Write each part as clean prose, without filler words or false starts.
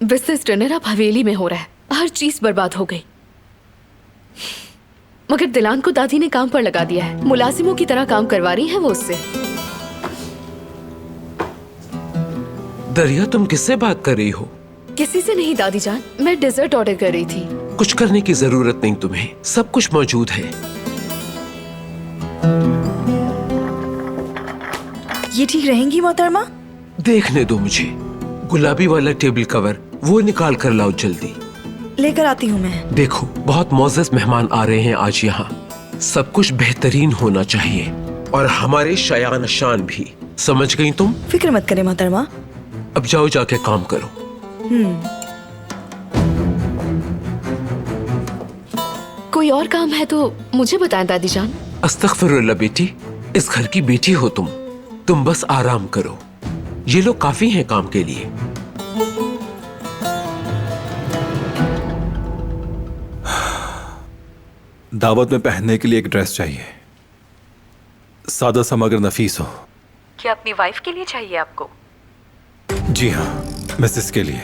Business dinner अब हवेली में हो रहा है, हर चीज बर्बाद हो गई। मगर दिलान को दादी ने काम पर लगा दिया है, मुलाजिमों की तरह काम करवा रही है वो उससे। दरिया, तुम किससे बात कर रही हो? किसी से नहीं दादी जान, मैं डेजर्ट ऑर्डर कर रही थी। कुछ करने की जरूरत नहीं तुम्हें, सब कुछ मौजूद है। ये ठीक रहेंगी मोहतरमा? देखने दो मुझे। गुलाबी वाला टेबल कवर वो निकाल कर लाओ जल्दी। लेकर आती हूँ मैं। देखो, बहुत मोअज़्ज़ज़ मेहमान आ रहे हैं आज यहाँ। सब कुछ बेहतरीन होना चाहिए और हमारे शायान शान भी। समझ गई तुम? फिक्र मत करें मोहतरमा। अब जाओ, जाके काम करो। कोई और काम है तो मुझे बताएं दादी जान। अस्तगफिरुल्लाह बेटी, इस घर की बेटी हो तुम बस आराम करो। ये लोग काफी हैं काम के लिए। दावत में पहनने के लिए एक ड्रेस चाहिए, सादा सा मगर नफीस हो। क्या अपनी वाइफ के लिए चाहिए आपको? जी हाँ, मिसेस के लिए।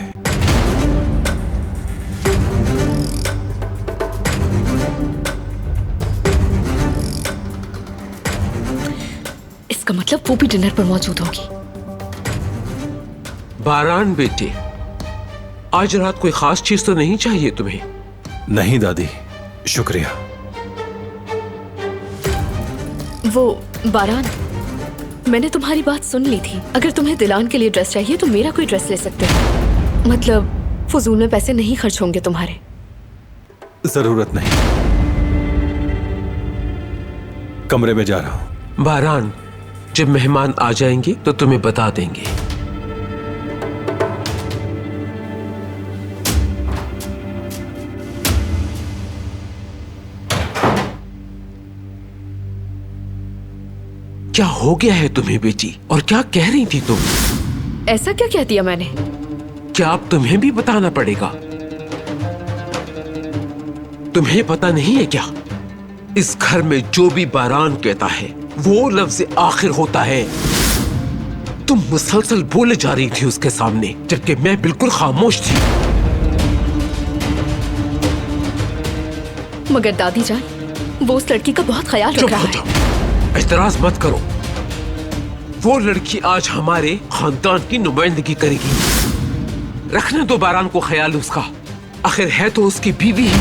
इसका मतलब वो भी डिनर पर मौजूद होगी। बारान बेटे, आज रात कोई खास चीज तो नहीं चाहिए तुम्हें? नहीं दादी, शुक्रिया। वो बारान, मैंने तुम्हारी बात सुन ली थी। अगर तुम्हें दिलान के लिए ड्रेस चाहिए तो मेरा कोई ड्रेस ले सकते हो। मतलब फजूल में पैसे नहीं खर्च होंगे तुम्हारे। जरूरत नहीं, कमरे में जा रहा हूं। बारान, जब मेहमान आ जाएंगे तो तुम्हें बता देंगे। क्या हो गया है तुम्हें बेटी, और क्या कह रही थी तुम? ऐसा क्या कह दिया मैंने? क्या अब तुम्हें भी बताना पड़ेगा? तुम्हें पता नहीं है क्या, इस घर में जो भी बारान कहता है वो लफ्ज़ आखिर होता है। तुम मुसलसल बोले जा रही थी उसके सामने, जबकि मैं बिल्कुल खामोश थी। मगर दादी जान, वो उस लड़की का बहुत ख्याल रख रहा है। इतराज मत करो। वो लड़की आज हमारे खानदान की नुमाइंदगी करेगी। रखने दो बारान को ख्याल उसका, आखिर है तो उसकी बीवी ही।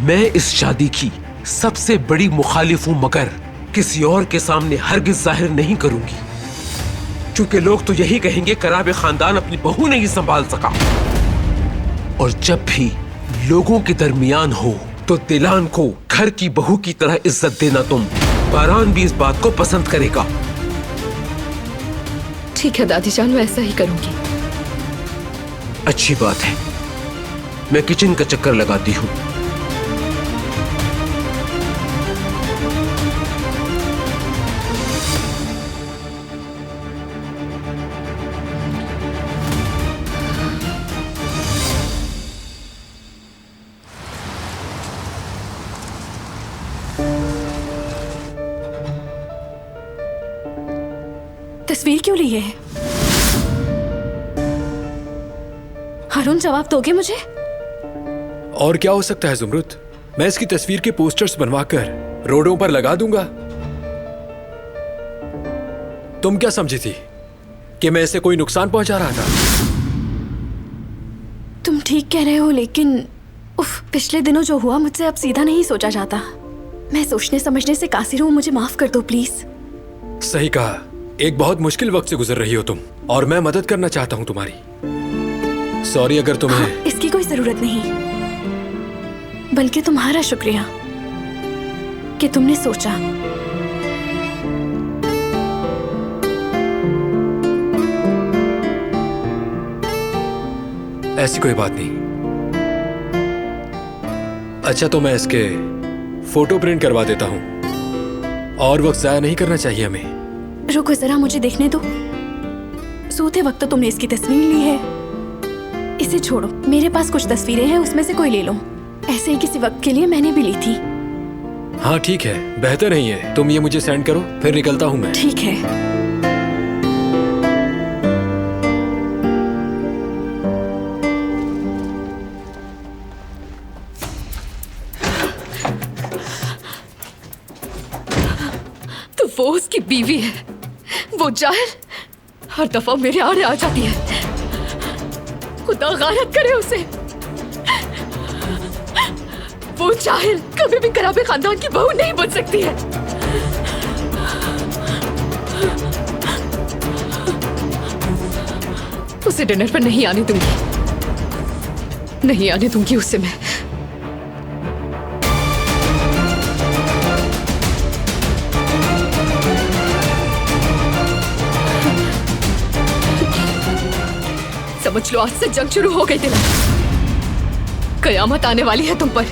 मैं इस शादी की सबसे बड़ी मुखालिफ हूं, मगर किसी और के सामने हरगिज जाहिर नहीं करूंगी, क्योंकि लोग तो यही कहेंगे कराबे खानदान अपनी बहू नहीं संभाल सका। और जब भी लोगों के दरमियान हो तो दिलान को घर की बहू की तरह इज्जत देना तुम। बारान भी इस बात को पसंद करेगा। ठीक है दादी जान, मैं ऐसा ही करूंगी। अच्छी बात है, मैं किचन का चक्कर लगाती हूँ। तस्वीर क्यों ली है? हारून, जवाब दोगे मुझे? और क्या हो सकता है जुमरुद, मैं इसकी तस्वीर के पोस्टर्स बनवाकर रोडों पर लगा दूंगा। तुम क्या समझी थी कि मैं इसे कोई नुकसान पहुंचा रहा था? तुम ठीक कह रहे हो, लेकिन पिछले दिनों जो हुआ मुझसे अब सीधा नहीं सोचा जाता। मैं सोचने समझने से कासिर हूँ, मुझे माफ कर दो प्लीज। सही कहा, एक बहुत मुश्किल वक्त से गुजर रही हो तुम, और मैं मदद करना चाहता हूं तुम्हारी। सॉरी अगर तुम्हें इसकी कोई जरूरत नहीं, बल्कि तुम्हारा शुक्रिया कि तुमने सोचा। ऐसी कोई बात नहीं। अच्छा, तो मैं इसके फोटो प्रिंट करवा देता हूं, और वक्त जाया नहीं करना चाहिए हमें। रुको जरा, मुझे देखने दो। सोते वक्त तो तुमने इसकी तस्वीर ली है, इसे छोड़ो, मेरे पास कुछ तस्वीरें हैं, उसमें से कोई ले लो। ऐसे ही किसी वक्त के लिए मैंने भी ली थी। हाँ ठीक है, बेहतर नहीं है, तुम ये मुझे सेंड करो, फिर निकलता हूँ मैं। ठीक है। वो उसकी बीवी है। वो जाहिर हर दफा मेरे आड़े आ जाती है। खुदा गारत करे उसे। वो जाहिल कभी भी कराबे खानदान की बहू नहीं बन सकती है। उसे डिनर पर नहीं आने दूंगी, नहीं आने दूंगी उसे मैं। समझ लो आज से जंग शुरू हो गई। दिला, कयामत आने वाली है तुम पर।